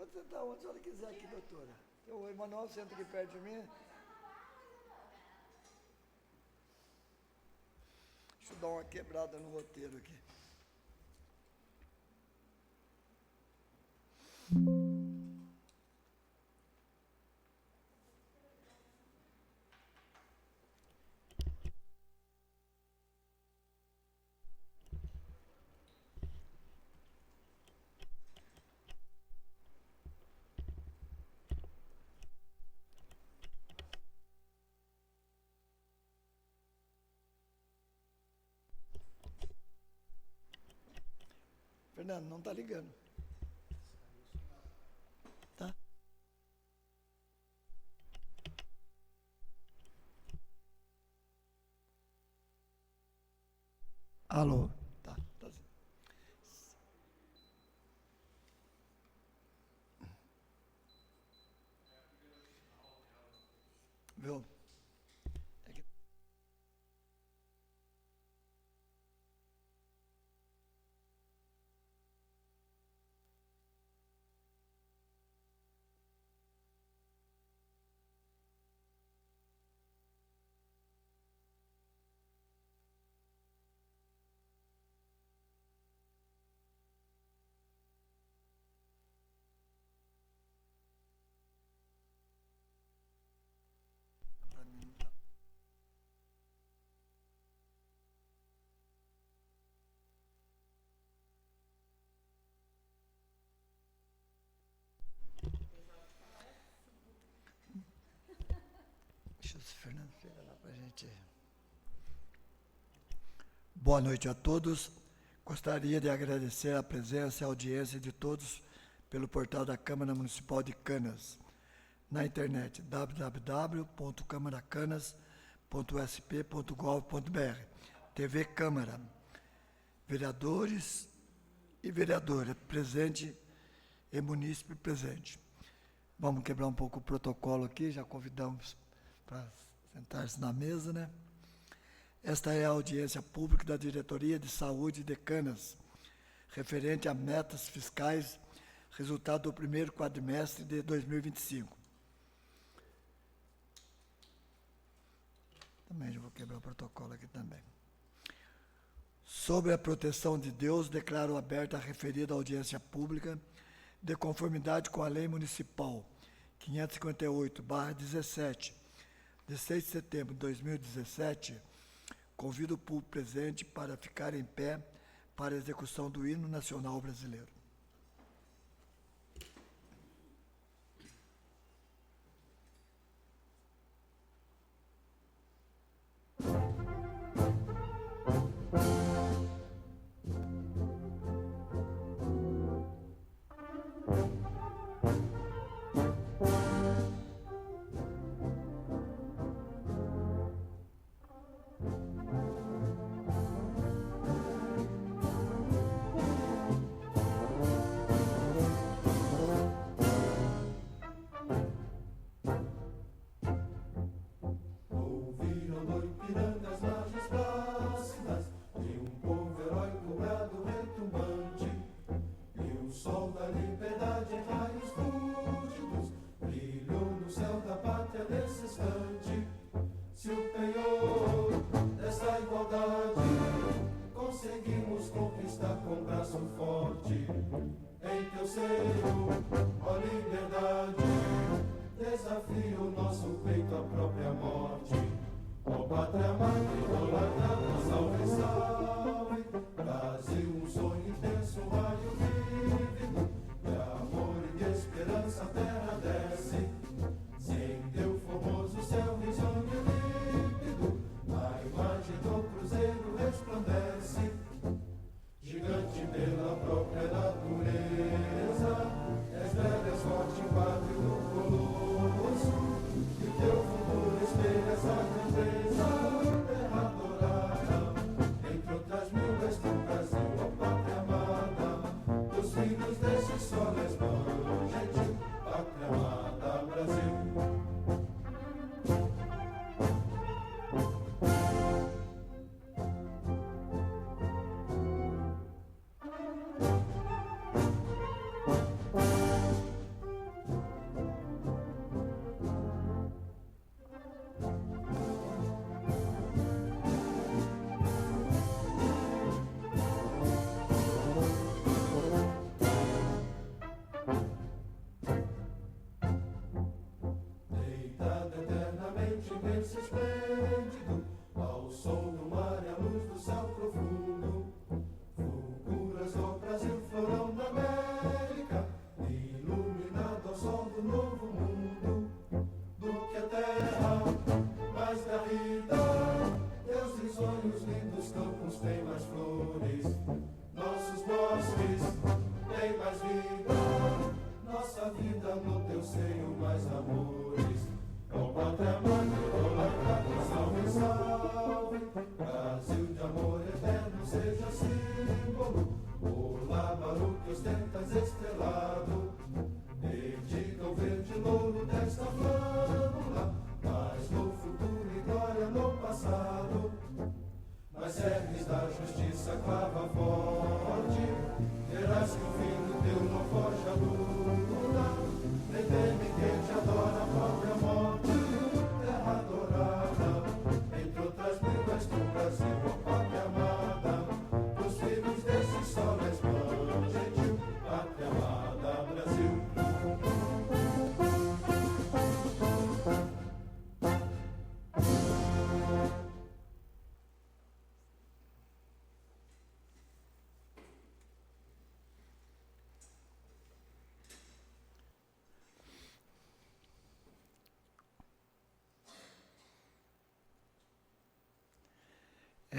Pode sentar onde a senhora quiser aqui, doutora. O Emanuel senta aqui perto de mim. Deixa eu dar uma quebrada no roteiro aqui. Fernando, não está ligando. Tá? Alô? Tá, tá sim. Viu? Pra mim não tá. Deixa o Fernando chegar lá pra gente. Boa noite a todos. Gostaria de agradecer a presença e a audiência de todos pelo portal da Câmara Municipal de Canas, na internet www.câmaracanas.sp.gov.br, TV Câmara, vereadores e vereadora presente e munícipe presente. Vamos quebrar um pouco o protocolo aqui, já convidamos para sentar-se na mesa, né? Esta é a audiência pública da Diretoria de Saúde de Canas, referente a metas fiscais, resultado do primeiro quadrimestre de 2025. Também já vou quebrar o protocolo aqui também. Sobre a proteção de Deus, declaro aberta a referida audiência pública, de conformidade com a Lei Municipal 558/17, de 6 de setembro de 2017, convido o público presente para ficar em pé para a execução do hino nacional brasileiro.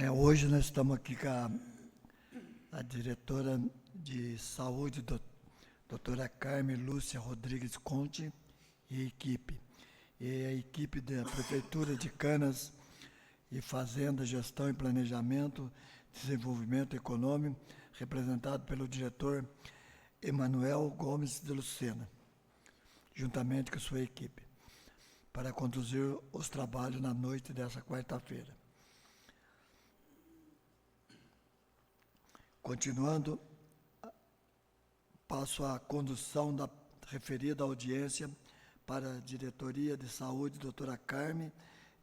Hoje nós estamos aqui com a diretora de saúde, doutora Carmen Lúcia Rodrigues Conte, e equipe. E a equipe da Prefeitura de Canas e Fazenda, Gestão e Planejamento, Desenvolvimento Econômico, representado pelo diretor Emanuel Gomes de Lucena, juntamente com sua equipe, para conduzir os trabalhos na noite dessa quarta-feira. Continuando, passo a condução da referida audiência para a Diretoria de Saúde, doutora Carmen,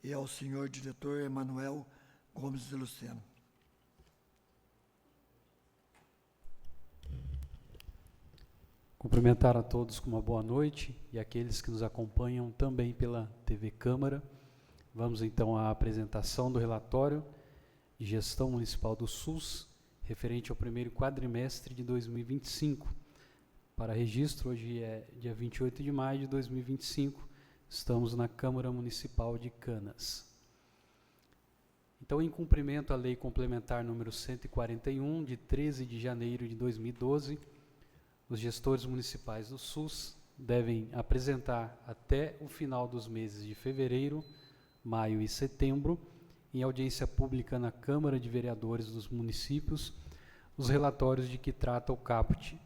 e ao senhor diretor Emanuel Gomes de Lucena. Cumprimentar a todos com uma boa noite e aqueles que nos acompanham também pela TV Câmara. Vamos então à apresentação do relatório de gestão municipal do SUS, referente ao primeiro quadrimestre de 2025. Para registro, hoje é dia 28 de maio de 2025, estamos na Câmara Municipal de Canas. Então, em cumprimento à Lei Complementar número 141, de 13 de janeiro de 2012, os gestores municipais do SUS devem apresentar até o final dos meses de fevereiro, maio e setembro, em audiência pública na Câmara de Vereadores dos municípios, os relatórios de que trata o caput.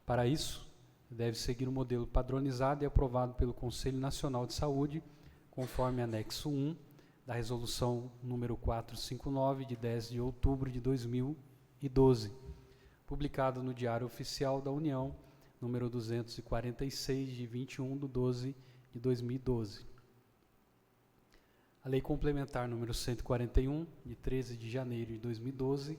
Para isso, deve seguir o modelo padronizado e aprovado pelo Conselho Nacional de Saúde, conforme anexo 1 da Resolução número 459, de 10 de outubro de 2012, publicado no Diário Oficial da União, número 246, de 21/12 de 2012. A Lei Complementar número 141, de 13 de janeiro de 2012,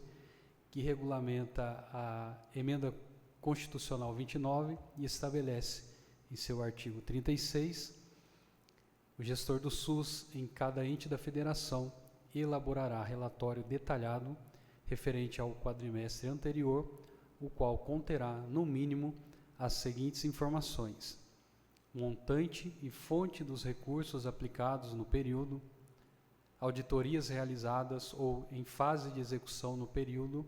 que regulamenta a Emenda Constitucional 29 e estabelece, em seu artigo 36, o gestor do SUS, em cada ente da federação, elaborará relatório detalhado referente ao quadrimestre anterior, o qual conterá, no mínimo, as seguintes informações: montante e fonte dos recursos aplicados no período, auditorias realizadas ou em fase de execução no período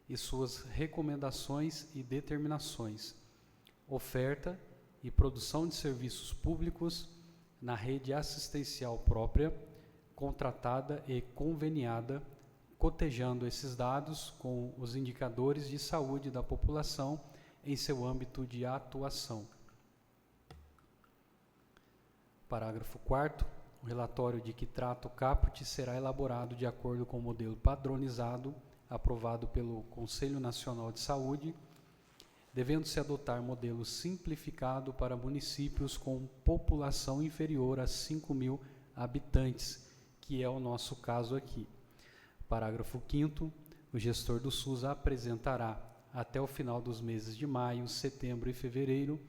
e suas recomendações e determinações, oferta e produção de serviços públicos na rede assistencial própria, contratada e conveniada, cotejando esses dados com os indicadores de saúde da população em seu âmbito de atuação. Parágrafo 4º. O relatório de que trata o caput será elaborado de acordo com o modelo padronizado aprovado pelo Conselho Nacional de Saúde, devendo-se adotar modelo simplificado para municípios com população inferior a 5.000 habitantes, que é o nosso caso aqui. Parágrafo 5º. O gestor do SUS apresentará, até o final dos meses de maio, setembro e fevereiro,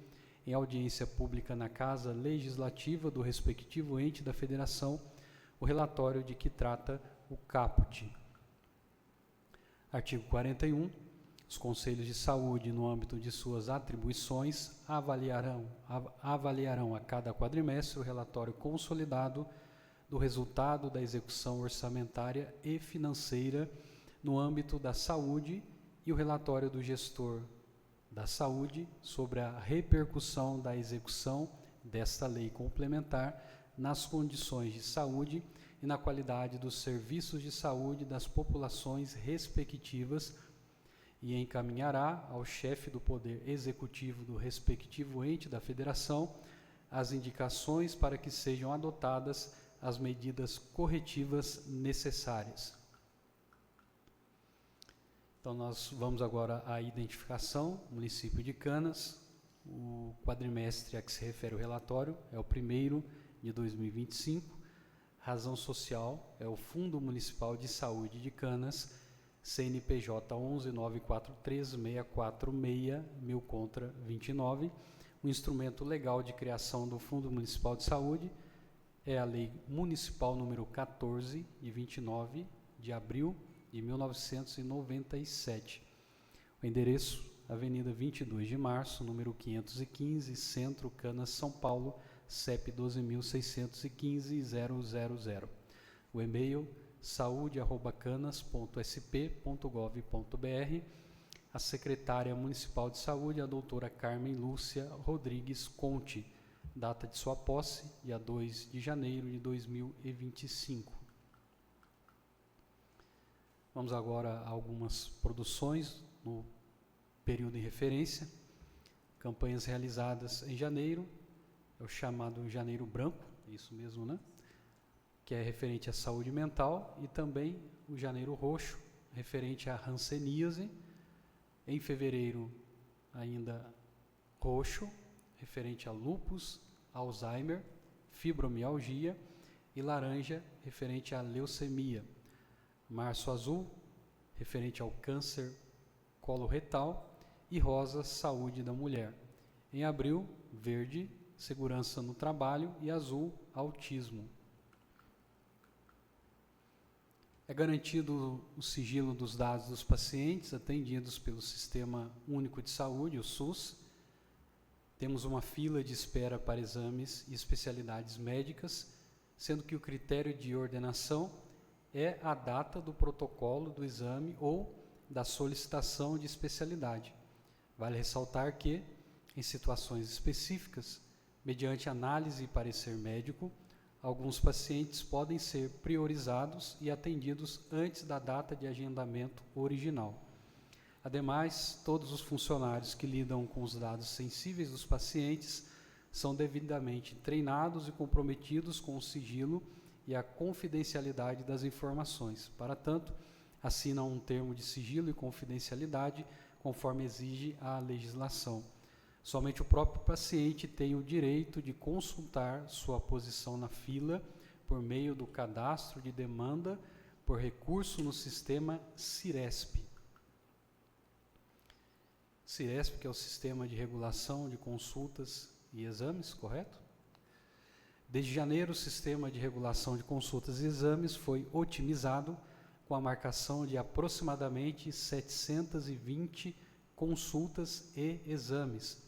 em audiência pública na Casa Legislativa do respectivo ente da federação, o relatório de que trata o caput. Artigo 41. Os conselhos de saúde, no âmbito de suas atribuições, avaliarão a cada quadrimestre o relatório consolidado do resultado da execução orçamentária e financeira no âmbito da saúde e o relatório do gestor da saúde sobre a repercussão da execução desta lei complementar nas condições de saúde e na qualidade dos serviços de saúde das populações respectivas e encaminhará ao chefe do Poder Executivo do respectivo ente da Federação as indicações para que sejam adotadas as medidas corretivas necessárias. Então, nós vamos agora à identificação, município de Canas. O quadrimestre a que se refere o relatório é o primeiro de 2025. Razão social é o Fundo Municipal de Saúde de Canas, CNPJ 11.943.646.1000 contra 29. O instrumento legal de criação do Fundo Municipal de Saúde é a Lei Municipal número 14, de 29 de abril de 1997. O endereço: Avenida 22 de Março, número 515, Centro, Canas, São Paulo, CEP 12.615.000. O e-mail: saude@canas.sp.gov.br. A secretária municipal de saúde, a doutora Carmen Lúcia Rodrigues Conte. Data de sua posse, dia 2 de janeiro de 2025. Vamos agora a algumas produções no período em referência. Campanhas realizadas em janeiro, é o chamado Janeiro Branco, isso mesmo, né? Que é referente à saúde mental, e também o Janeiro Roxo, referente à hanseníase. Em fevereiro, ainda roxo, referente a lúpus, Alzheimer, fibromialgia, e laranja, referente à leucemia. Março azul, referente ao câncer coloretal, e rosa, saúde da mulher. Em abril, verde, segurança no trabalho, e azul, autismo. É garantido o sigilo dos dados dos pacientes atendidos pelo Sistema Único de Saúde, o SUS. Temos uma fila de espera para exames e especialidades médicas, sendo que o critério de ordenação é a data do protocolo do exame ou da solicitação de especialidade. Vale ressaltar que, em situações específicas, mediante análise e parecer médico, alguns pacientes podem ser priorizados e atendidos antes da data de agendamento original. Ademais, todos os funcionários que lidam com os dados sensíveis dos pacientes são devidamente treinados e comprometidos com o sigilo e a confidencialidade das informações. Para tanto, assinam um termo de sigilo e confidencialidade, conforme exige a legislação. Somente o próprio paciente tem o direito de consultar sua posição na fila por meio do cadastro de demanda por recurso no sistema Ciresp. Ciresp, que é o Sistema de Regulação de Consultas e Exames, correto? Desde janeiro, o Sistema de Regulação de Consultas e Exames foi otimizado com a marcação de aproximadamente 720 consultas e exames.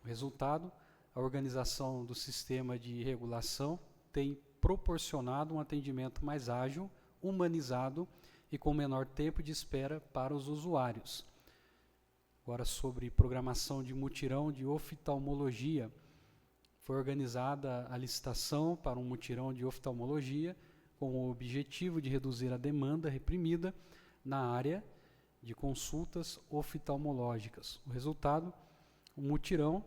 O resultado, a organização do sistema de regulação tem proporcionado um atendimento mais ágil, humanizado e com menor tempo de espera para os usuários. Agora, sobre programação de mutirão de oftalmologia, foi organizada a licitação para um mutirão de oftalmologia com o objetivo de reduzir a demanda reprimida na área de consultas oftalmológicas. O resultado, o mutirão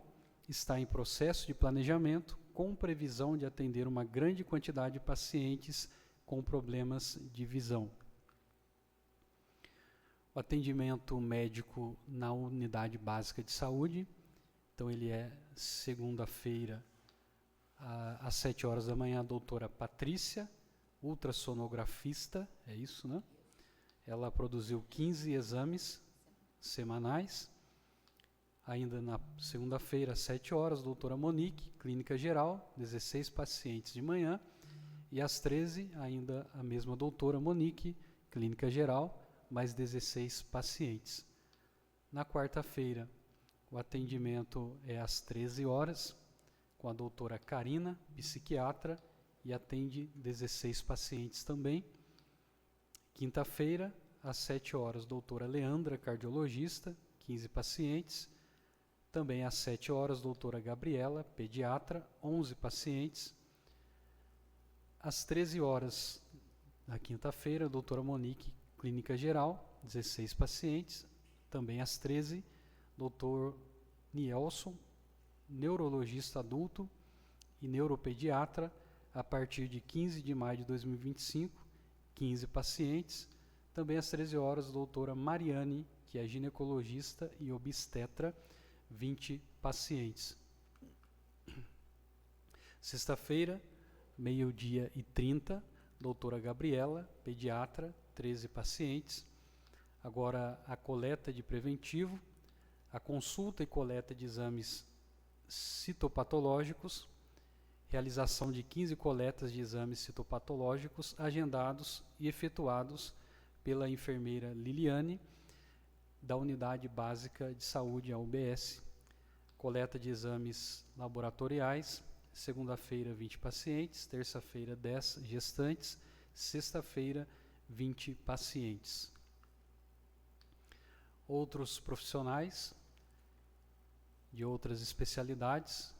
está em processo de planejamento com previsão de atender uma grande quantidade de pacientes com problemas de visão. O atendimento médico na unidade básica de saúde, então ele é segunda-feira, às 7 horas da manhã, a doutora Patrícia, ultrassonografista, é isso, né? Ela produziu 15 exames semanais. Ainda na segunda-feira, às 7 horas, doutora Monique, clínica geral, 16 pacientes de manhã. E às 13, ainda a mesma doutora Monique, clínica geral, mais 16 pacientes. Na quarta-feira, o atendimento é às 13 horas, com a doutora Karina, psiquiatra, e atende 16 pacientes também. Quinta-feira, às 7 horas, doutora Leandra, cardiologista, 15 pacientes. Também às 7 horas, doutora Gabriela, pediatra, 11 pacientes. Às 13 horas, na quinta-feira, doutora Monique, clínica geral, 16 pacientes. Também às 13, doutor Nielson, neurologista adulto e neuropediatra, a partir de 15 de maio de 2025, 15 pacientes. Também às 13 horas, doutora Mariane, que é ginecologista e obstetra, 20 pacientes. Sexta-feira, 12h30, doutora Gabriela, pediatra, 13 pacientes. Agora, a coleta de preventivo, a consulta e coleta de exames citopatológicos, realização de 15 coletas de exames citopatológicos agendados e efetuados pela enfermeira Liliane, da Unidade Básica de Saúde, a UBS. Coleta de exames laboratoriais, segunda-feira 20 pacientes, terça-feira 10 gestantes, sexta-feira, 20 pacientes. Outros profissionais de outras especialidades,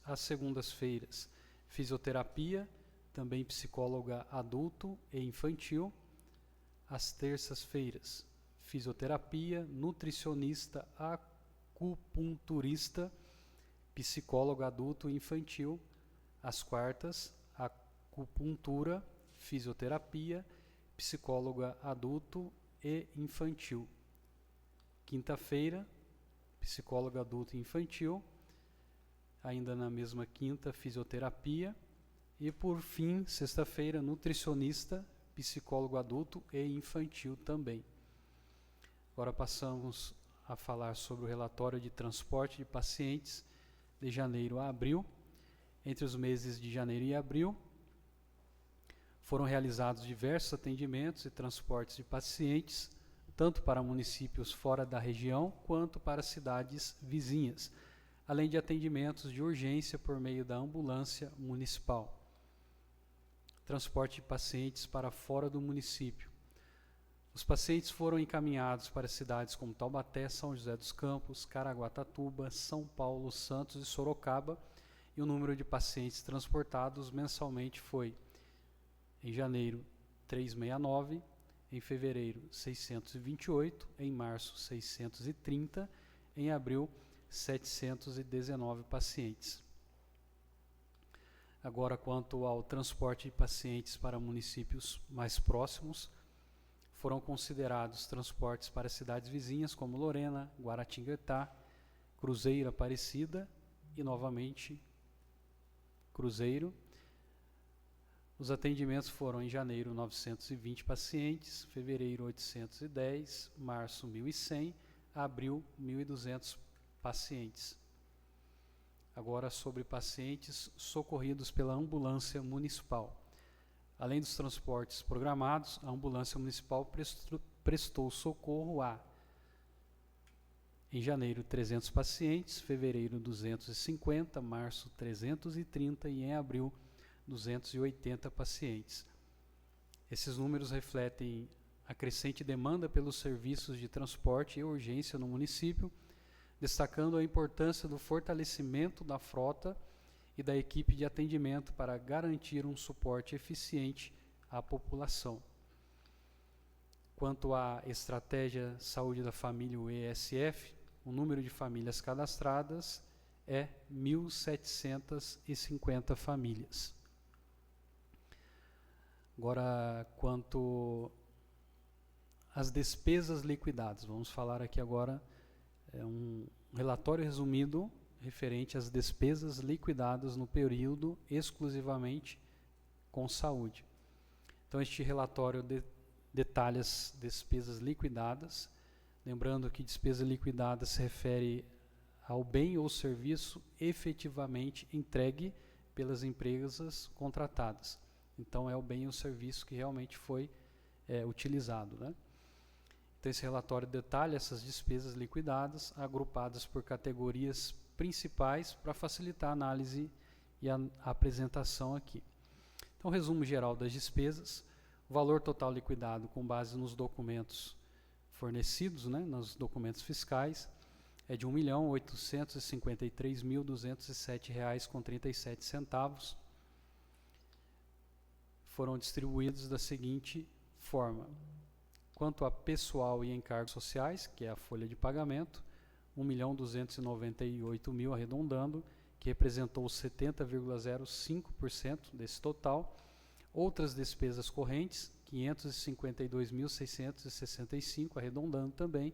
às segundas-feiras, fisioterapia, também psicóloga adulto e infantil. Às terças-feiras, fisioterapia, nutricionista, acupunturista, psicólogo adulto e infantil. Às quartas, acupuntura, fisioterapia, psicóloga adulto e infantil. Quinta-feira, psicólogo adulto e infantil. Ainda na mesma quinta, fisioterapia. E por fim, sexta-feira, nutricionista, psicólogo adulto e infantil também. Agora passamos a falar sobre o relatório de transporte de pacientes de janeiro a abril. Entre os meses de janeiro e abril, foram realizados diversos atendimentos e transportes de pacientes, tanto para municípios fora da região, quanto para cidades vizinhas, além de atendimentos de urgência por meio da ambulância municipal. Transporte de pacientes para fora do município. Os pacientes foram encaminhados para cidades como Taubaté, São José dos Campos, Caraguatatuba, São Paulo, Santos e Sorocaba, e o número de pacientes transportados mensalmente foi, em janeiro, 369, em fevereiro, 628, em março, 630, em abril, 719 pacientes. Agora, quanto ao transporte de pacientes para municípios mais próximos, foram considerados transportes para cidades vizinhas como Lorena, Guaratinguetá, Cruzeiro, Aparecida e, novamente, Cruzeiro. Os atendimentos foram em janeiro 920 pacientes, fevereiro 810, março 1.100, abril 1.200 pacientes. Agora sobre pacientes socorridos pela ambulância municipal. Além dos transportes programados, a ambulância municipal prestou socorro a, em janeiro, 300 pacientes, fevereiro 250, março 330 e em abril 280 pacientes. Esses números refletem a crescente demanda pelos serviços de transporte e urgência no município, destacando a importância do fortalecimento da frota e da equipe de atendimento para garantir um suporte eficiente à população. Quanto à estratégia Saúde da Família, o ESF, o número de famílias cadastradas é 1.750 famílias. Agora, quanto às despesas liquidadas, vamos falar aqui agora um relatório resumido referente às despesas liquidadas no período exclusivamente com saúde. Então, este relatório detalha as despesas liquidadas, lembrando que despesa liquidada se refere ao bem ou serviço efetivamente entregue pelas empresas contratadas. Então, é o bem ou serviço que realmente foi utilizado, né? Então, esse relatório detalha essas despesas liquidadas, agrupadas por categorias principais para facilitar a análise e a apresentação aqui. Então, resumo geral das despesas: o valor total liquidado com base nos documentos fornecidos, né, nos documentos fiscais, é de R$ 1.853.207,37. Foram distribuídos da seguinte forma: quanto a pessoal e encargos sociais, que é a folha de pagamento, R$ 1.298.000 arredondando, que representou 70,05% desse total. Outras despesas correntes, R$ 552.665 arredondando também,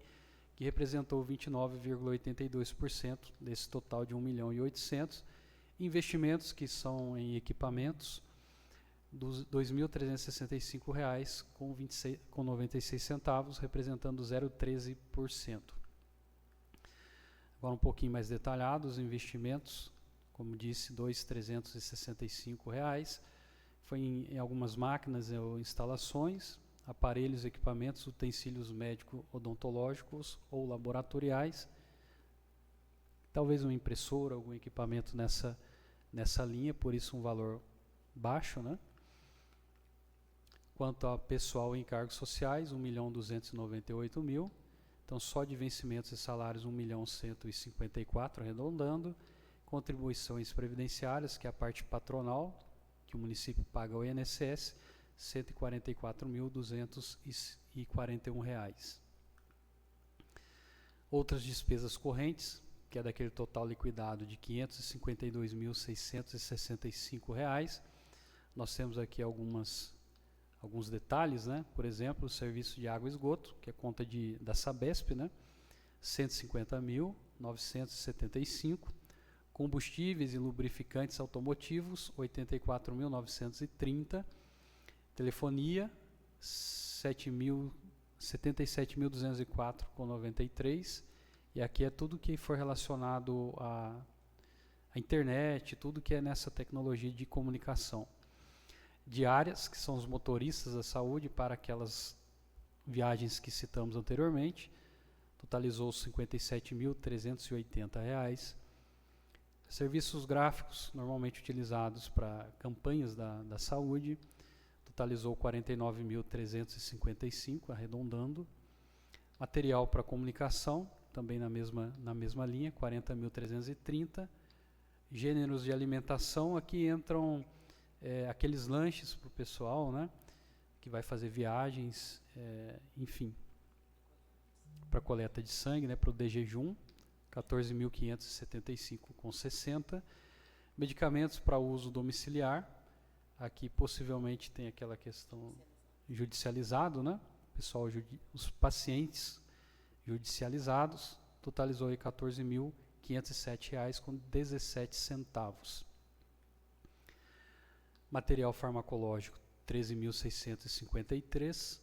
que representou 29,82% desse total de R$ 1.800.000. Investimentos, que são em equipamentos, dos R$ 2.365,96, representando 0,13%. Agora um pouquinho mais detalhado, os investimentos, como disse, R$ 2.365, foi em algumas máquinas ou instalações, aparelhos, equipamentos, utensílios médico-odontológicos ou laboratoriais, talvez uma impressora, algum equipamento nessa linha, por isso um valor baixo, né? Quanto a pessoal e encargos sociais, 1.298.000. Então, só de vencimentos e salários, 1.154.000, arredondando. Contribuições previdenciárias, que é a parte patronal, que o município paga ao INSS, R$ 144.241. Outras despesas correntes, que é daquele total liquidado de R$ 552.665. Nós temos aqui alguns detalhes, né? Por exemplo, o serviço de água e esgoto, que é conta da Sabesp, né? 150.975. Combustíveis e lubrificantes automotivos, 84.930. Telefonia, 77.204,93. E aqui é tudo que for relacionado à internet, tudo que é nessa tecnologia de comunicação. Diárias, que são os motoristas da saúde para aquelas viagens que citamos anteriormente, totalizou R$ 57.380. Serviços gráficos, normalmente utilizados para campanhas da saúde, totalizou 49.355, arredondando. Material para comunicação, também na mesma linha, 40.330. Gêneros de alimentação, aqui entram aqueles lanches para o pessoal, né, que vai fazer viagens, enfim, para coleta de sangue, né, para o DGJUM, 14.575,60. Medicamentos para uso domiciliar, aqui possivelmente tem aquela questão judicializado, né? Pessoal, os pacientes judicializados, totalizou aí R$ 14.507,17. Material farmacológico, 13.653.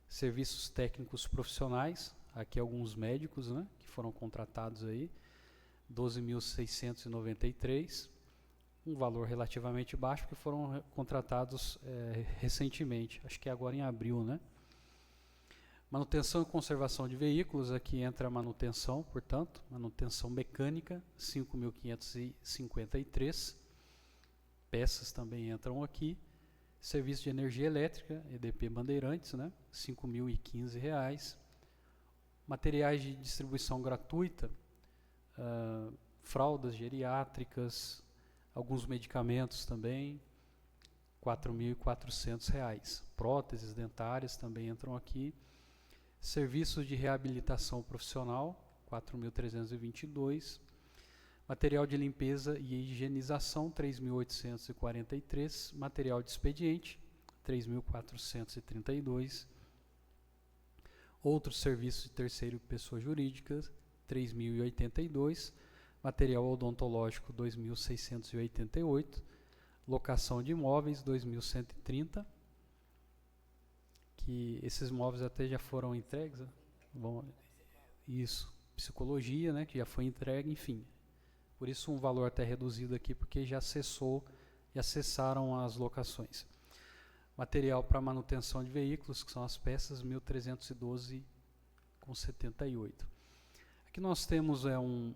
Serviços técnicos profissionais, aqui alguns médicos, né, que foram contratados aí, 12.693, um valor relativamente baixo, porque foram contratados recentemente, acho que agora em abril, né. Manutenção e conservação de veículos, aqui entra a manutenção, portanto, manutenção mecânica, 5.553, peças também entram aqui. Serviço de energia elétrica, EDP Bandeirantes, né, R$ 5.015. Materiais de distribuição gratuita, fraldas geriátricas, alguns medicamentos também, R$ 4.400. Próteses dentárias também entram aqui. Serviços de reabilitação profissional, 4.322. Material de limpeza e higienização, 3.843. Material de expediente, 3.432. Outros serviços de terceiro pessoa jurídica, 3.082. Material odontológico, 2.688. Locação de imóveis, 2.130. Que esses imóveis até já foram entregues. Né? Bom, isso. Psicologia, né, que já foi entregue, enfim. Por isso um valor até reduzido aqui, porque já cessaram as locações. Material para manutenção de veículos, que são as peças, 1.312,78. Aqui nós temos um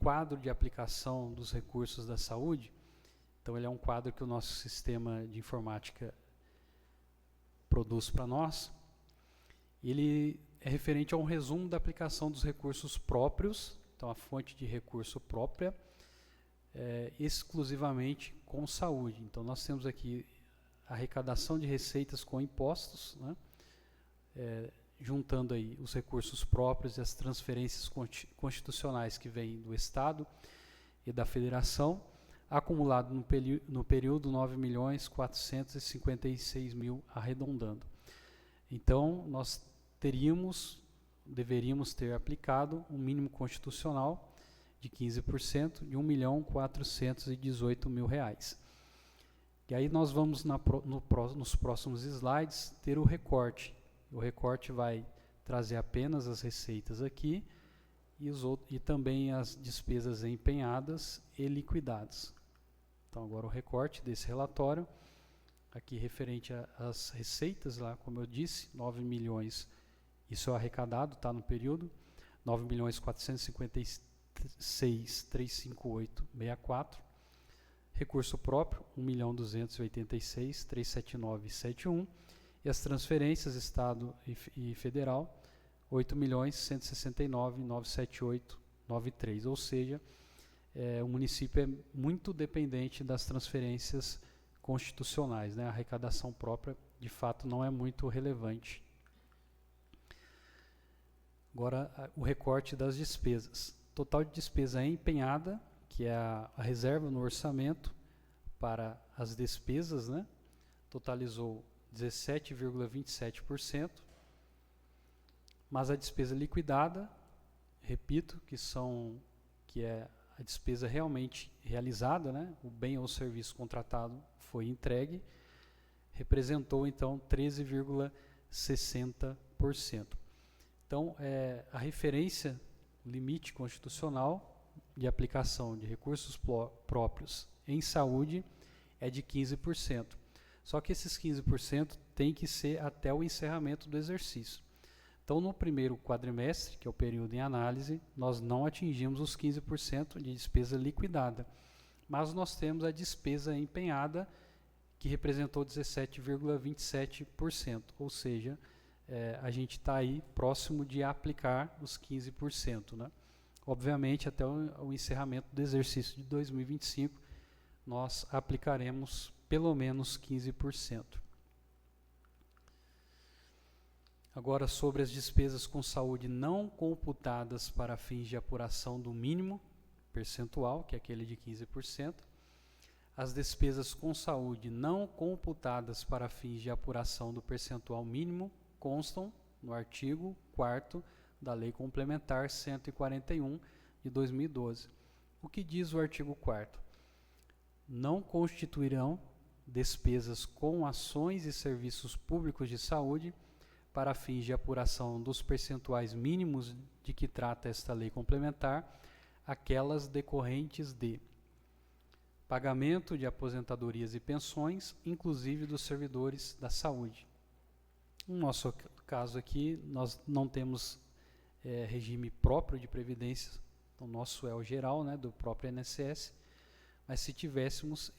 quadro de aplicação dos recursos da saúde. Então ele é um quadro que o nosso sistema de informática produz para nós. Ele é referente a um resumo da aplicação dos recursos próprios, então a fonte de recurso própria, exclusivamente com saúde. Então nós temos aqui a arrecadação de receitas com impostos, né? Juntando aí os recursos próprios e as transferências constitucionais que vêm do Estado e da Federação, acumulado no período 9.456.000, arredondando. Então, nós deveríamos ter aplicado um mínimo constitucional de 15% de R$ 1.418.000. E aí nós vamos nos próximos slides ter o recorte. O recorte vai trazer apenas as receitas aqui e também as despesas empenhadas e liquidadas. Então agora o recorte desse relatório, aqui referente às receitas, lá como eu disse, 9 milhões, isso é arrecadado, está no período, 9.456.358,64. Recurso próprio, 1.286.379,71. E as transferências, Estado e Federal, 8.169.978.93, ou seja, o município é muito dependente das transferências constitucionais, né? A arrecadação própria, de fato, não é muito relevante. Agora, o recorte das despesas. Total de despesa empenhada, que é a reserva no orçamento para as despesas, né? Totalizou 17,27%, mas a despesa liquidada, repito, que é a despesa realmente realizada, né? O bem ou serviço contratado foi entregue, representou então 13,60%. Então, a referência, limite constitucional de aplicação de recursos próprios em saúde é de 15%. Só que esses 15% tem que ser até o encerramento do exercício. Então, no primeiro quadrimestre, que é o período em análise, nós não atingimos os 15% de despesa liquidada, mas nós temos a despesa empenhada, que representou 17,27%, ou seja, a gente está aí próximo de aplicar os 15%, né? Obviamente, até o encerramento do exercício de 2025, nós aplicaremos pelo menos 15%. Agora, sobre as despesas com saúde não computadas para fins de apuração do mínimo percentual, que é aquele de 15%, as despesas com saúde não computadas para fins de apuração do percentual mínimo constam no artigo 4º da Lei Complementar 141 de 2012. O que diz o artigo 4º? Não constituirão despesas com ações e serviços públicos de saúde para fins de apuração dos percentuais mínimos de que trata esta lei complementar, aquelas decorrentes de pagamento de aposentadorias e pensões, inclusive dos servidores da saúde. No nosso caso aqui, nós não temos regime próprio de previdência, o nosso é o geral, né, do próprio INSS, mas se tivéssemos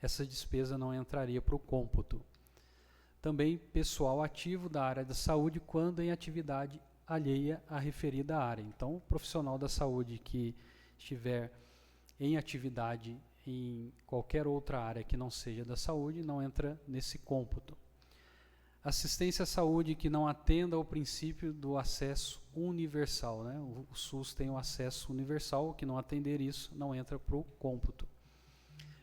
essa despesa não entraria para o cômputo. Também pessoal ativo da área da saúde quando em atividade alheia à referida área. Então, o profissional da saúde que estiver em atividade em qualquer outra área que não seja da saúde não entra nesse cômputo. Assistência à saúde que não atenda ao princípio do acesso universal, né? O SUS tem o acesso universal, o que não atender isso não entra para o cômputo.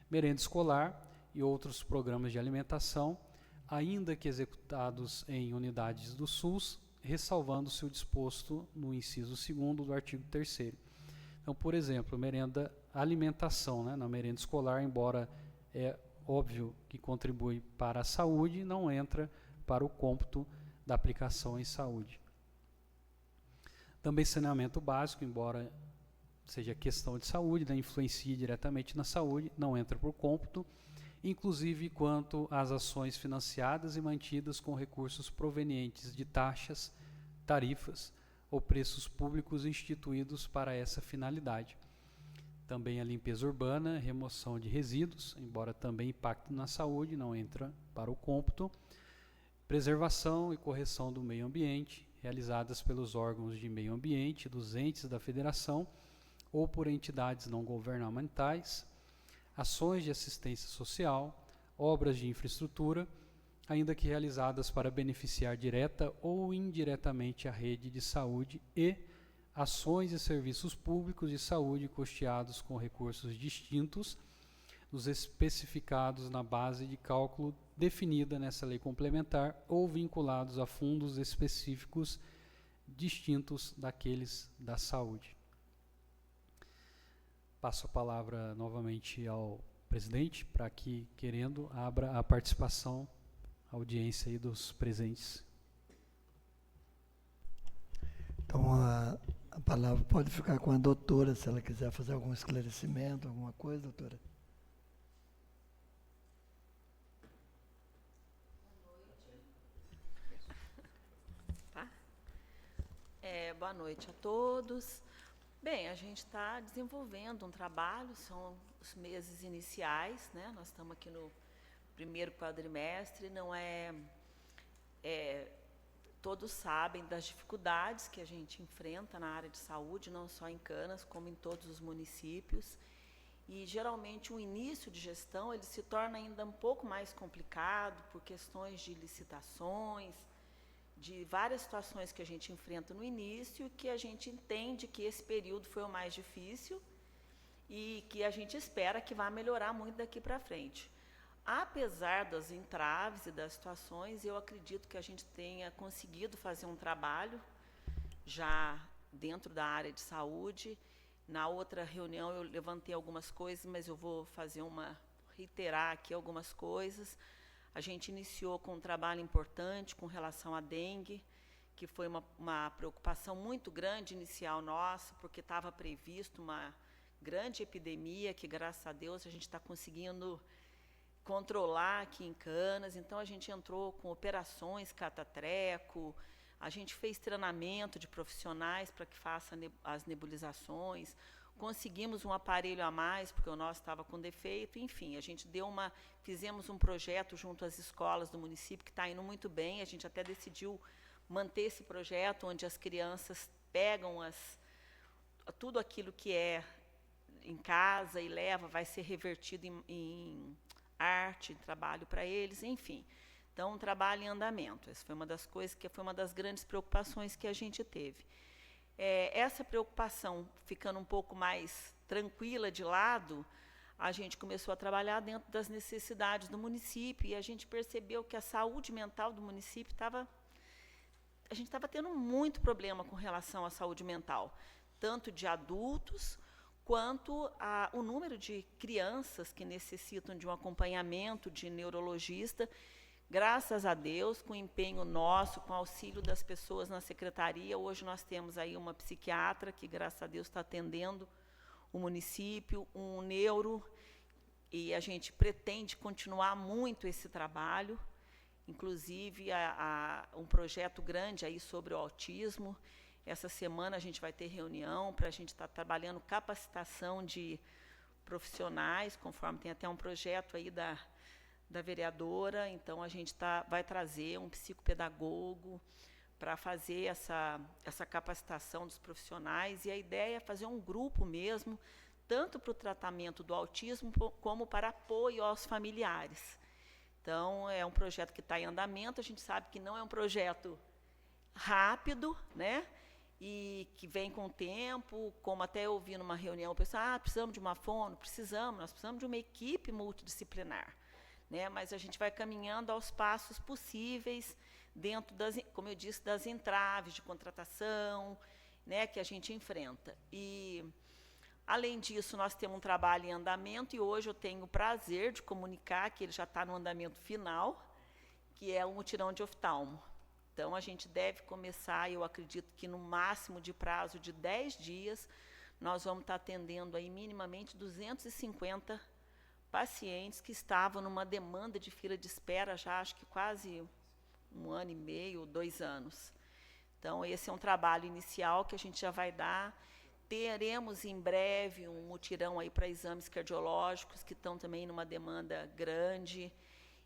Merenda escolar e outros programas de alimentação, ainda que executados em unidades do SUS, ressalvando-se o disposto no inciso 2º do artigo 3º. Então, por exemplo, merenda alimentação, né? Na merenda escolar, embora é óbvio que contribui para a saúde, não entra para o cômputo da aplicação em saúde. Também saneamento básico, embora seja questão de saúde, né, influencia diretamente na saúde, não entra para o cômputo, inclusive quanto às ações financiadas e mantidas com recursos provenientes de taxas, tarifas ou preços públicos instituídos para essa finalidade. Também a limpeza urbana, remoção de resíduos, embora também impacte na saúde, não entra para o cômputo. Preservação e correção do meio ambiente, realizadas pelos órgãos de meio ambiente, dos entes da federação ou por entidades não governamentais, ações de assistência social, obras de infraestrutura, ainda que realizadas para beneficiar direta ou indiretamente a rede de saúde e ações e serviços públicos de saúde custeados com recursos distintos dos especificados na base de cálculo definida nessa lei complementar ou vinculados a fundos específicos distintos daqueles da saúde. Passo a palavra novamente ao presidente para que, querendo, abra a participação, a audiência aí dos presentes. Então, a palavra pode ficar com a doutora, se ela quiser fazer algum esclarecimento, alguma coisa, doutora. Boa noite a todos. Bem, a gente está desenvolvendo um trabalho, são os meses iniciais, né? Nós estamos aqui no primeiro quadrimestre, não é todos sabem das dificuldades que a gente enfrenta na área de saúde, não só em Canas, como em todos os municípios. E, geralmente, o início de gestão ele se torna ainda um pouco mais complicado por questões de licitações, de várias situações que a gente enfrenta no início, que a gente entende que esse período foi o mais difícil e que a gente espera que vá melhorar muito daqui para frente. Apesar das entraves e das situações, eu acredito que a gente tenha conseguido fazer um trabalho já dentro da área de saúde. Na outra reunião eu levantei algumas coisas, mas eu vou reiterar aqui algumas coisas. A gente iniciou com um trabalho importante com relação à dengue, que foi uma preocupação muito grande inicial nossa, porque estava previsto uma grande epidemia que, graças a Deus, a gente está conseguindo controlar aqui em Canas. Então, a gente entrou com operações catatreco, a gente fez treinamento de profissionais para que façam as nebulizações, conseguimos um aparelho a mais, porque o nosso estava com defeito, enfim, a gente fizemos um projeto junto às escolas do município, que está indo muito bem, a gente até decidiu manter esse projeto, onde as crianças pegam tudo aquilo que é em casa e vai ser revertido em arte, trabalho para eles, enfim. Então, um trabalho em andamento. Essa foi uma das coisas que foi uma das grandes preocupações que a gente teve. Essa preocupação ficando um pouco mais tranquila de lado, a gente começou a trabalhar dentro das necessidades do município e a gente percebeu que a saúde mental do município a gente estava tendo muito problema com relação à saúde mental, tanto de adultos quanto o número de crianças que necessitam de um acompanhamento de neurologista. Graças a Deus, com o empenho nosso, com o auxílio das pessoas na secretaria, hoje nós temos aí uma psiquiatra que, graças a Deus, está atendendo o município, um neuro, e a gente pretende continuar muito esse trabalho, inclusive um projeto grande aí sobre o autismo. Essa semana a gente vai ter reunião para a gente estar trabalhando capacitação de profissionais, conforme tem até um projeto aí da vereadora. Então, a gente vai trazer um psicopedagogo para fazer essa capacitação dos profissionais, e a ideia é fazer um grupo mesmo, tanto para o tratamento do autismo, como para apoio aos familiares. Então, é um projeto que está em andamento, a gente sabe que não é um projeto rápido, né? E que vem com o tempo, como até eu ouvi numa reunião, o pessoal, precisamos de uma fono? Nós precisamos de uma equipe multidisciplinar. Né? Mas a gente vai caminhando aos passos possíveis, dentro como eu disse, das entraves de contratação, né, que a gente enfrenta. E, além disso, nós temos um trabalho em andamento, e hoje eu tenho o prazer de comunicar que ele já está no andamento final, que é o mutirão de oftalmo. Então, a gente deve começar, eu acredito que no máximo de prazo de 10 dias, nós vamos estar atendendo aí minimamente 250 pacientes que estavam numa demanda de fila de espera já, acho que quase 1 ano e meio, 2 anos. Então, esse é um trabalho inicial que a gente já vai dar. Teremos em breve um mutirão aí para exames cardiológicos, que estão também numa demanda grande.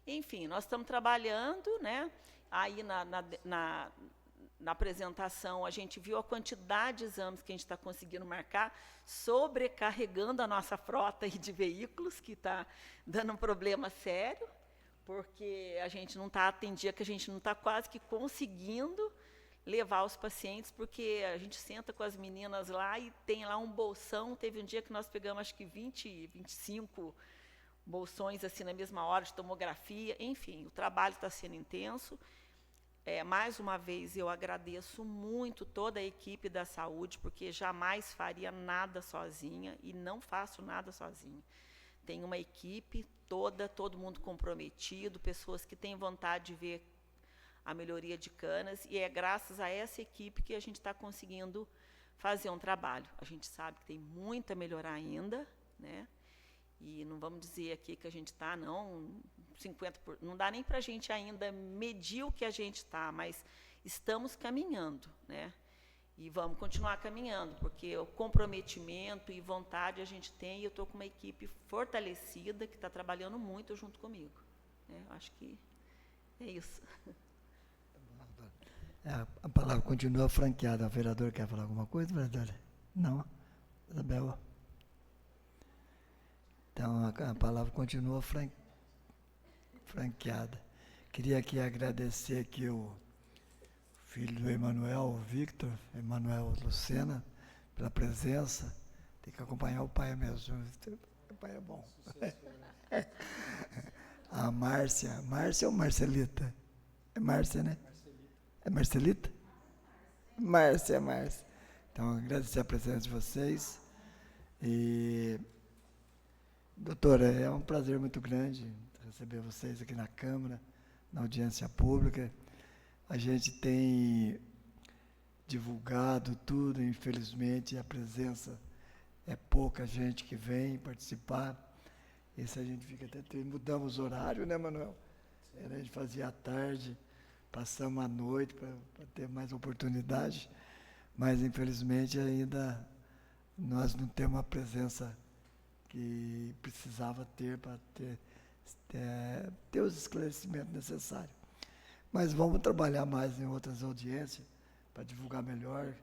Enfim, nós estamos trabalhando, né? Aí na apresentação, a gente viu a quantidade de exames que a gente está conseguindo marcar, sobrecarregando a nossa frota aí de veículos, que está dando um problema sério, porque a gente não está atendia, que a gente não está quase que conseguindo levar os pacientes, porque a gente senta com as meninas lá e tem lá um bolsão. Teve um dia que nós pegamos, acho que 20, 25 bolsões assim na mesma hora de tomografia. Enfim, o trabalho está sendo intenso. Mais uma vez, eu agradeço muito toda a equipe da saúde, porque jamais faria nada sozinha e não faço nada sozinha. Tem uma equipe toda, todo mundo comprometido, pessoas que têm vontade de ver a melhoria de Canas, e é graças a essa equipe que a gente está conseguindo fazer um trabalho. A gente sabe que tem muito a melhorar ainda, né? E não vamos dizer aqui que a gente está, não, 50%, não dá nem para a gente ainda medir o que a gente está, mas estamos caminhando, né? E vamos continuar caminhando, porque o comprometimento e vontade a gente tem, e eu estou com uma equipe fortalecida, que está trabalhando muito junto comigo. Né? Acho que é isso. A palavra continua franqueada. O vereador quer falar alguma coisa, vereador? Não? Isabel? Então, a palavra continua franqueada. Queria aqui agradecer aqui o filho do Emanuel, o Victor, Emanuel Lucena, pela presença. Tem que acompanhar o pai mesmo. O pai é bom. A Márcia. Márcia ou Marcelita? É Márcia, né? É Marcelita? Márcia. Então, agradecer a presença de vocês. E, doutora, é um prazer muito grande receber vocês aqui na Câmara, na audiência pública. A gente tem divulgado tudo, infelizmente a presença é pouca gente que vem participar. Esse a gente fica até triste. Mudamos o horário, né, Manuel? A gente fazia à tarde, passamos à noite para ter mais oportunidade, mas infelizmente ainda nós não temos a presença que precisava ter para ter os esclarecimentos necessários. Mas vamos trabalhar mais em outras audiências para divulgar melhor.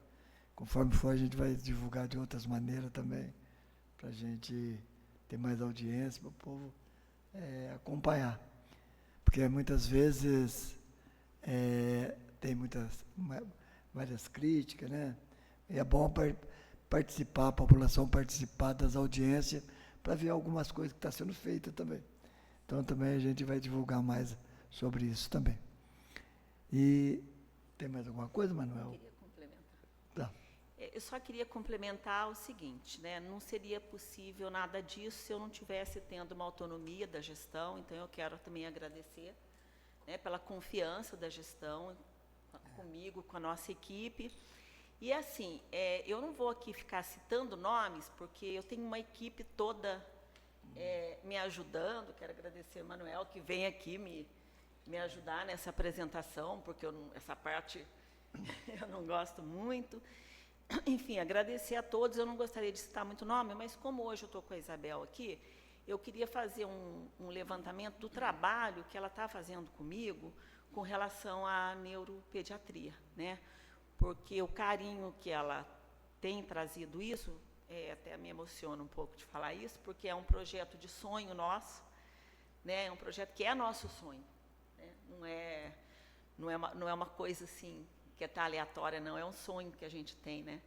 Conforme for, a gente vai divulgar de outras maneiras também, para a gente ter mais audiência, para o povo acompanhar. Porque muitas vezes tem várias críticas, né? E é bom participar, a população participar das audiências, para ver algumas coisas que estão sendo feitas também. Então, também a gente vai divulgar mais sobre isso também. E tem mais alguma coisa, Manuel? Eu queria complementar. Tá. Eu só queria complementar o seguinte, né? Não seria possível nada disso se eu não tivesse tendo uma autonomia da gestão, então eu quero também agradecer, né, pela confiança da gestão comigo, com a nossa equipe. E assim, eu não vou aqui ficar citando nomes, porque eu tenho uma equipe toda me ajudando. Quero agradecer ao Manuel, que vem aqui me ajudar nessa apresentação, porque essa parte eu não gosto muito. Enfim, agradecer a todos. Eu não gostaria de citar muito nome, mas como hoje eu estou com a Isabel aqui, eu queria fazer um levantamento do trabalho que ela está fazendo comigo com relação à neuropediatria, né? Porque o carinho que ela tem trazido isso, até me emociona um pouco de falar isso, porque é um projeto de sonho nosso, né? É um projeto que é nosso sonho, né? Não é uma coisa assim que está aleatória, não, é um sonho que a gente tem, né?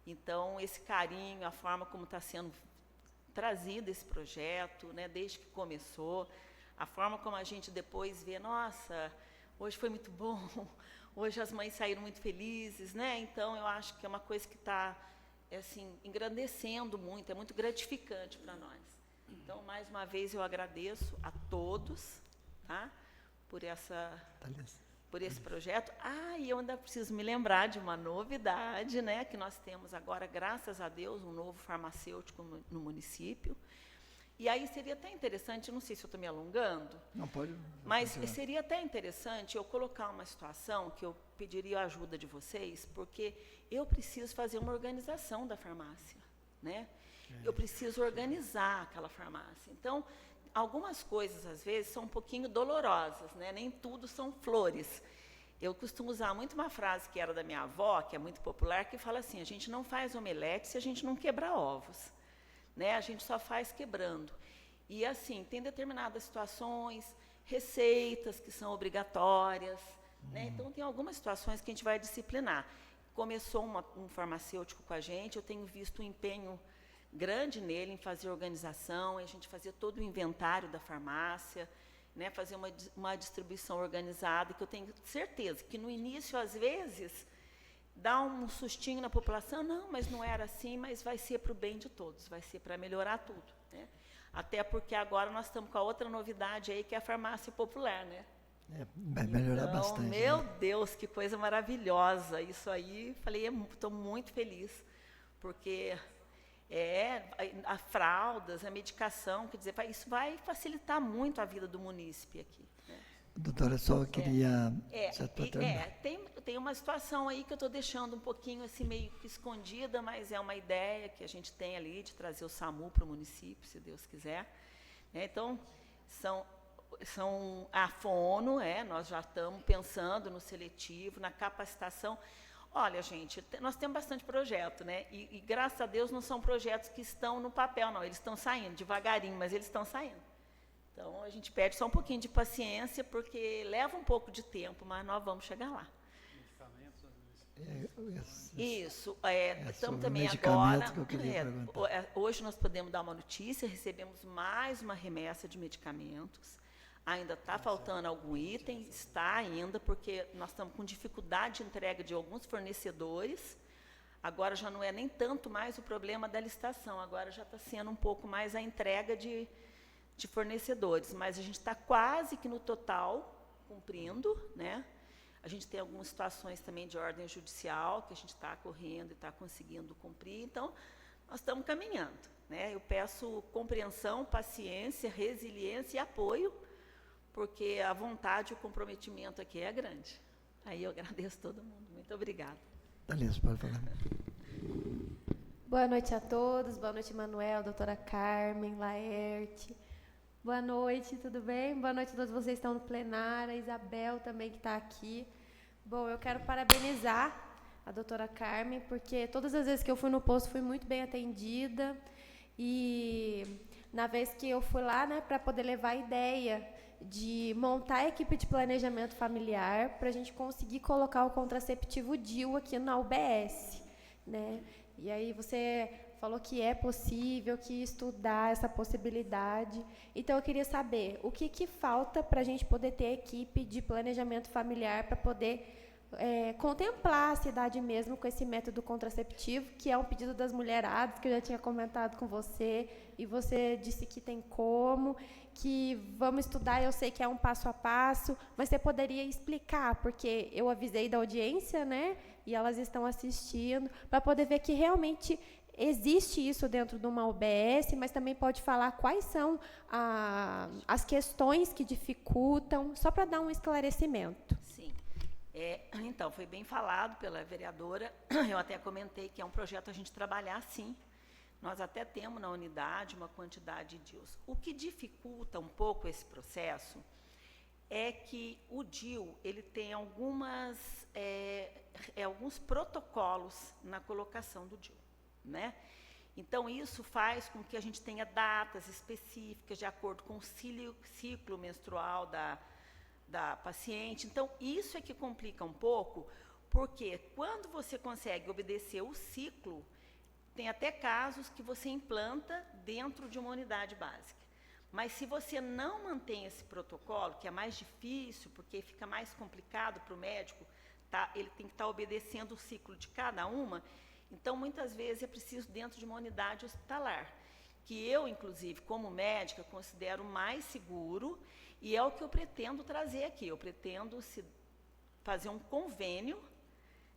Então, esse carinho, a forma como está sendo trazido esse projeto, né, desde que começou, a forma como a gente depois vê, nossa, hoje foi muito bom, hoje as mães saíram muito felizes, né? Então, eu acho que é uma coisa que está, assim, engrandecendo muito, é muito gratificante para nós. Então, mais uma vez, eu agradeço a todos, tá? Por esse projeto. E eu ainda preciso me lembrar de uma novidade, né, que nós temos agora, graças a Deus, um novo farmacêutico no município. E aí seria até interessante, não sei se eu estou me alongando, Não pode. mas seria até interessante eu colocar uma situação que eu pediria a ajuda de vocês, porque eu preciso fazer uma organização da farmácia, né? Eu preciso organizar aquela farmácia. Então, algumas coisas, às vezes, são um pouquinho dolorosas, né? Nem tudo são flores. Eu costumo usar muito uma frase que era da minha avó, que é muito popular, que fala assim, a gente não faz omelete se a gente não quebrar ovos, né? A gente só faz quebrando. E, assim, tem determinadas situações, receitas que são obrigatórias, né? Então, tem algumas situações que a gente vai disciplinar. Começou um farmacêutico com a gente, eu tenho visto um empenho grande nele em fazer organização, a gente fazer todo o inventário da farmácia, né, fazer uma distribuição organizada, que eu tenho certeza que no início, às vezes, dá um sustinho na população, não, mas não era assim, mas vai ser para o bem de todos, vai ser para melhorar tudo, né? Até porque agora nós estamos com a outra novidade aí, que é a farmácia popular, né? Vai melhorar então, bastante. Meu né? Deus, que coisa maravilhosa, isso aí, falei, estou muito feliz, porque a fraldas, a medicação, quer dizer, isso vai facilitar muito a vida do munícipe aqui, né? Doutora, só queria... Tem uma situação aí que eu estou deixando um pouquinho assim, meio que escondida, mas é uma ideia que a gente tem ali de trazer o SAMU para o município, se Deus quiser, né? Então, são a fono, nós já estamos pensando no seletivo, na capacitação. Olha, gente, nós temos bastante projeto, né? E graças a Deus não são projetos que estão no papel, não. Eles estão saindo devagarinho, mas eles estão saindo. Então, a gente pede só um pouquinho de paciência, porque leva um pouco de tempo, mas nós vamos chegar lá. Isso. Estamos também agora. Que eu queria perguntar. Hoje nós podemos dar uma notícia, recebemos mais uma remessa de medicamentos. Ainda está faltando algum item, está ainda, porque nós estamos com dificuldade de entrega de alguns fornecedores. Agora já não é nem tanto mais o problema da licitação, agora já está sendo um pouco mais a entrega de fornecedores. Mas a gente está quase que no total cumprindo, né? A gente tem algumas situações também de ordem judicial, que a gente está correndo e está conseguindo cumprir. Então, nós estamos caminhando, né? Eu peço compreensão, paciência, resiliência e apoio, porque a vontade e o comprometimento aqui é grande. Aí eu agradeço todo mundo. Muito obrigada. Thalissa, pode falar. Boa noite a todos. Boa noite, Manuel, doutora Carmen, Laerte. Boa noite, tudo bem? Boa noite a todos vocês que estão no plenário, a Isabel também que está aqui. Bom, eu quero parabenizar a doutora Carmen, porque todas as vezes que eu fui no posto fui muito bem atendida. E na vez que eu fui lá, né, para poder levar a ideia de montar a equipe de planejamento familiar para a gente conseguir colocar o contraceptivo DIU aqui na UBS, né? E aí você falou que é possível, que estudar essa possibilidade. Então, eu queria saber o que falta para a gente poder ter equipe de planejamento familiar para poder contemplar a cidade mesmo com esse método contraceptivo, que é um pedido das mulheradas, que eu já tinha comentado com você, e você disse que tem como, que vamos estudar, eu sei que é um passo a passo, mas você poderia explicar, porque eu avisei da audiência, né, e elas estão assistindo, para poder ver que realmente existe isso dentro de uma UBS, mas também pode falar quais são as questões que dificultam, só para dar um esclarecimento. Sim. Então, foi bem falado pela vereadora, eu até comentei que é um projeto a gente trabalhar, sim. Nós até temos na unidade uma quantidade de DIUs. O que dificulta um pouco esse processo é que o DIU ele tem alguns protocolos na colocação do DIU, né? Então, isso faz com que a gente tenha datas específicas de acordo com o ciclo menstrual da paciente. Então, isso é que complica um pouco, porque quando você consegue obedecer o ciclo, tem até casos que você implanta dentro de uma unidade básica. Mas se você não mantém esse protocolo, que é mais difícil, porque fica mais complicado para o médico, ele tem que estar obedecendo o ciclo de cada uma, então, muitas vezes, é preciso dentro de uma unidade hospitalar, que eu, inclusive, como médica, considero mais seguro, e é o que eu pretendo trazer aqui. Eu pretendo fazer um convênio,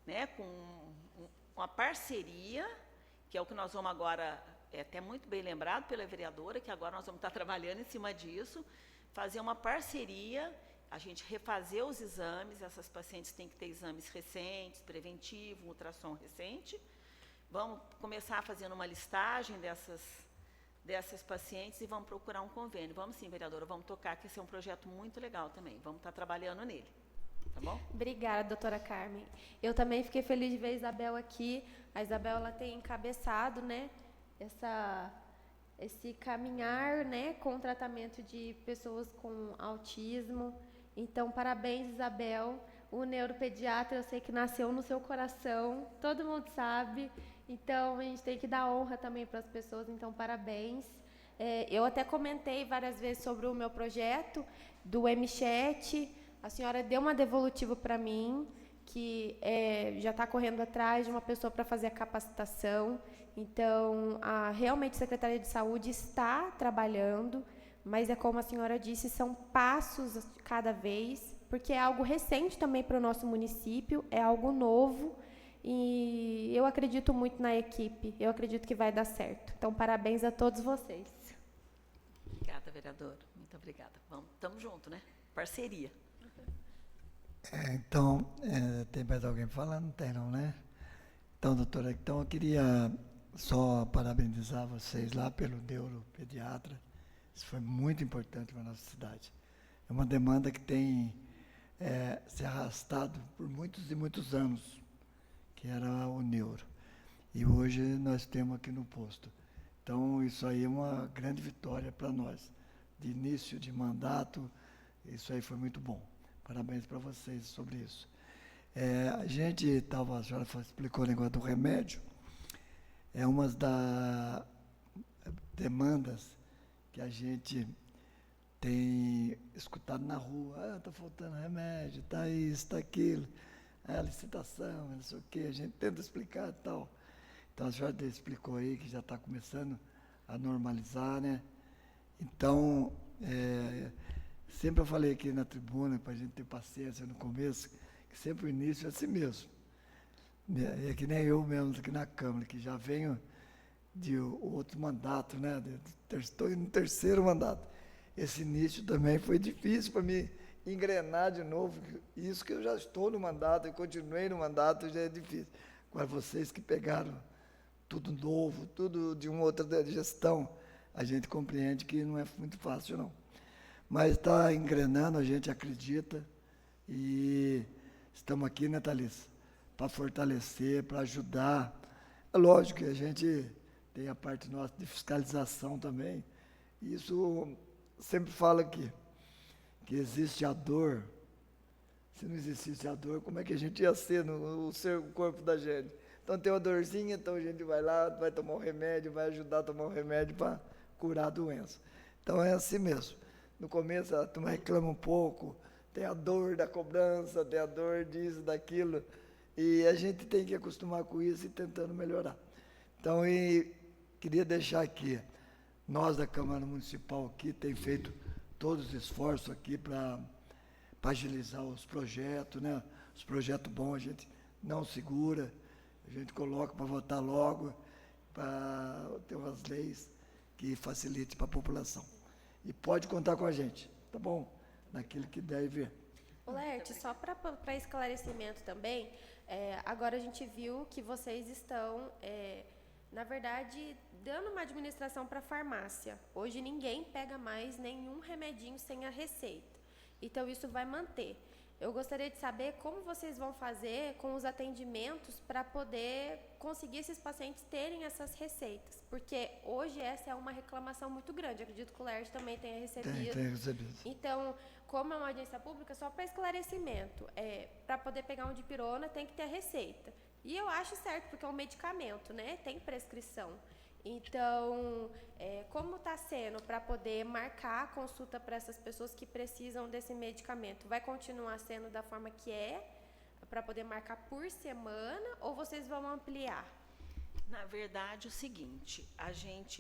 né, com uma parceria, que é o que nós vamos agora, até muito bem lembrado pela vereadora, que agora nós vamos estar trabalhando em cima disso, fazer uma parceria, a gente refazer os exames, essas pacientes têm que ter exames recentes, preventivo, um ultrassom recente. Vamos começar fazendo uma listagem dessas pacientes e vamos procurar um convênio. Vamos sim, vereadora, vamos tocar, que esse é um projeto muito legal também. Vamos estar trabalhando nele, tá bom? Obrigada, doutora Carmen. Eu também fiquei feliz de ver a Isabel aqui. A Isabel ela tem encabeçado, né, esse caminhar, né, com o tratamento de pessoas com autismo. Então, parabéns, Isabel. O neuropediatra, eu sei que nasceu no seu coração, todo mundo sabe. Então, a gente tem que dar honra também para as pessoas, então, parabéns. Eu até comentei várias vezes sobre o meu projeto do MChat. A senhora deu uma devolutiva para mim, que já está correndo atrás de uma pessoa para fazer a capacitação. Então, realmente a Secretaria de Saúde está trabalhando, mas é como a senhora disse, são passos cada vez, porque é algo recente também para o nosso município, é algo novo, e eu acredito muito na equipe, eu acredito que vai dar certo. Então, parabéns a todos vocês. Obrigada, vereadora. Muito obrigada. Estamos juntos, né? Parceria. Então, tem mais alguém falando? Não tem não, né? Então, doutora, eu queria só parabenizar vocês lá pelo neuropediatra. Isso foi muito importante para a nossa cidade. é uma demanda que tem se arrastado por muitos e muitos anos, que era o neuro. E hoje nós temos aqui no posto. Então, isso aí é uma grande vitória para nós. De início de mandato, isso aí foi muito bom. Parabéns para vocês sobre isso. A senhora explicou o negócio do remédio, é uma das demandas que a gente tem escutado na rua. Está faltando remédio, está isso, está aquilo, a licitação, não sei o quê, a gente tenta explicar e tal. Então, a senhora explicou aí que já está começando a normalizar, né? Então, sempre eu falei aqui na tribuna, para a gente ter paciência no começo, que sempre o início é assim mesmo. É que nem eu mesmo aqui na Câmara, que já venho de outro mandato, né? Estou no terceiro mandato. Esse início também foi difícil para mim engrenar de novo. Isso que eu já estou no mandato e continuei no mandato já é difícil. Agora, vocês que pegaram tudo novo, tudo de uma outra gestão, a gente compreende que não é muito fácil, não. Mas está engrenando, a gente acredita, e estamos aqui, né, Thalissa, para fortalecer, para ajudar. É lógico que a gente tem a parte nossa de fiscalização também. Isso sempre falo aqui, que existe a dor. Se não existisse a dor, como é que a gente ia ser no corpo da gente? Então tem uma dorzinha, então a gente vai lá, vai tomar um remédio, vai ajudar a tomar um remédio para curar a doença. Então é assim mesmo. No começo a turma reclama um pouco, tem a dor da cobrança, tem a dor disso, daquilo, e a gente tem que acostumar com isso e tentando melhorar. Então, queria deixar aqui, nós da Câmara Municipal aqui tem feito todos os esforços aqui para agilizar os projetos, né? Os projetos bons a gente não segura, a gente coloca para votar logo, para ter umas leis que facilitem para a população. E pode contar com a gente, tá bom? Naquilo que deve vir. Ô, Laerte, só para esclarecimento também, agora a gente viu que vocês estão, na verdade, dando uma administração para a farmácia. Hoje ninguém pega mais nenhum remedinho sem a receita. Então, isso vai manter. Eu gostaria de saber como vocês vão fazer com os atendimentos para poder conseguir esses pacientes terem essas receitas. Porque hoje essa é uma reclamação muito grande. Eu acredito que o Laerte também tenha recebido. Tem recebido. Então, como é uma audiência pública, só para esclarecimento, para poder pegar um dipirona tem que ter a receita. E eu acho certo, porque é um medicamento, né? Tem prescrição. Então, como está sendo para poder marcar a consulta para essas pessoas que precisam desse medicamento? Vai continuar sendo da forma que para poder marcar por semana, ou vocês vão ampliar? Na verdade, o seguinte,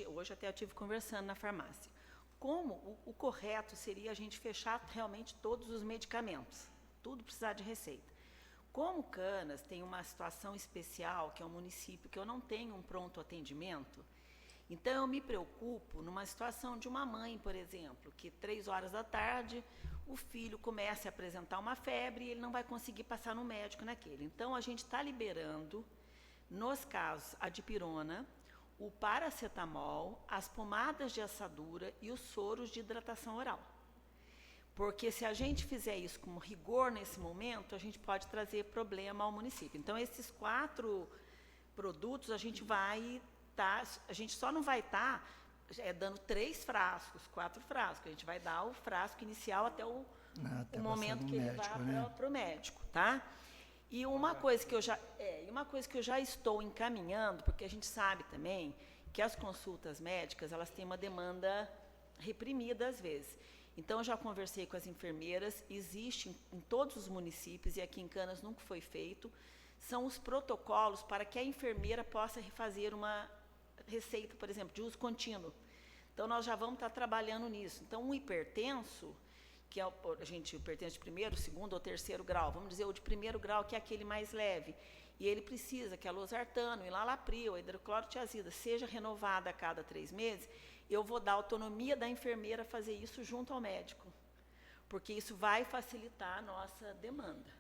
hoje até eu estive conversando na farmácia, como o correto seria a gente fechar realmente todos os medicamentos, tudo precisar de receita. Como Canas tem uma situação especial, que é um município que eu não tenho um pronto atendimento, então eu me preocupo numa situação de uma mãe, por exemplo, que 3 horas da tarde o filho começa a apresentar uma febre e ele não vai conseguir passar no médico naquele. Então a gente está liberando, nos casos, a dipirona, o paracetamol, as pomadas de assadura e os soros de hidratação oral. Porque se a gente fizer isso com rigor nesse momento, a gente pode trazer problema ao município. Então, esses 4 produtos, a gente só não vai estar dando 3 frascos, 4 frascos. A gente vai dar o frasco inicial até o momento que ele vai para o médico, tá? E uma coisa que eu já estou encaminhando, porque a gente sabe também que as consultas médicas, elas têm uma demanda reprimida às vezes. Então, eu já conversei com as enfermeiras, existe em todos os municípios, e aqui em Canas nunca foi feito, são os protocolos para que a enfermeira possa fazer uma receita, por exemplo, de uso contínuo. Então, nós já vamos estar trabalhando nisso. Então, um hipertenso, que é o hipertenso de 1º, 2º ou 3º grau, vamos dizer, o de 1º grau, que é aquele mais leve, e ele precisa que a losartano, o enalapril, a hidroclorotiazida seja renovada a cada 3 meses, eu vou dar autonomia da enfermeira fazer isso junto ao médico, porque isso vai facilitar a nossa demanda,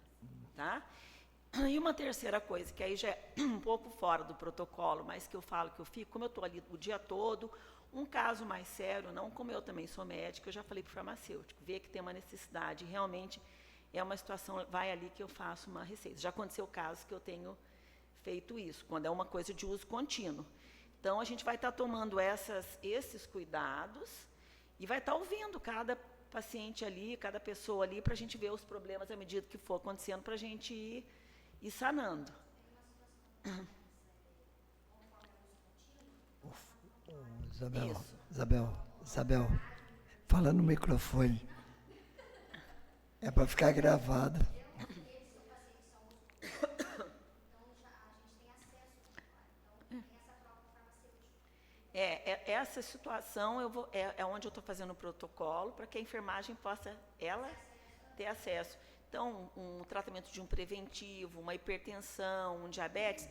tá? E uma terceira coisa, que aí já é um pouco fora do protocolo, mas que eu falo que eu fico, como eu estou ali o dia todo, Um caso mais sério, não como eu também sou médica, eu já falei para o farmacêutico, vê que tem uma necessidade, realmente é uma situação, vai ali que eu faço uma receita. Já aconteceu casos que eu tenho feito isso, quando é uma coisa de uso contínuo. Então, a gente vai estar tomando esses cuidados e vai estar ouvindo cada paciente ali, cada pessoa ali, para a gente ver os problemas à medida que for acontecendo, para a gente ir sanando. Isabel, fala no microfone. É para ficar gravado. Essa situação é onde eu estou fazendo o protocolo para que a enfermagem possa, ela, ter acesso. Então, um tratamento de um preventivo, uma hipertensão, um diabetes,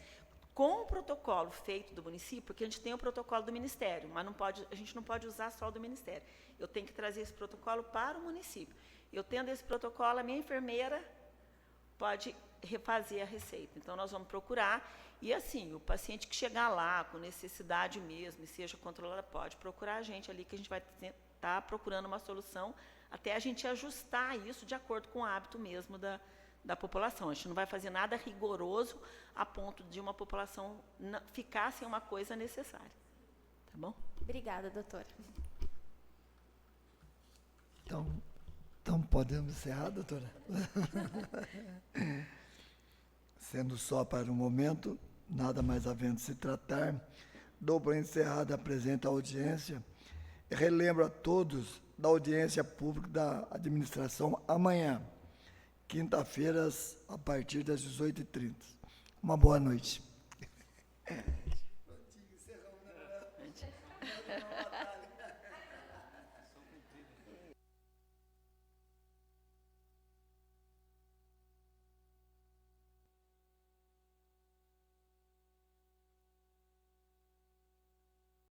com o protocolo feito do município, porque a gente tem o protocolo do Ministério, mas a gente não pode usar só o do Ministério. Eu tenho que trazer esse protocolo para o município. Eu tendo esse protocolo, a minha enfermeira pode refazer a receita. Então, nós vamos procurar. E, assim, o paciente que chegar lá com necessidade mesmo e seja controlada, pode procurar a gente ali, que a gente vai estar procurando uma solução até a gente ajustar isso de acordo com o hábito mesmo da população. A gente não vai fazer nada rigoroso a ponto de uma população ficar sem uma coisa necessária. Tá bom? Obrigada, doutora. Então podemos encerrar, doutora? Sendo só para o momento, nada mais havendo se tratar, dou por encerrada a presente audiência e relembro a todos da audiência pública da administração amanhã, quinta-feiras, a partir das 18h30. Uma boa noite.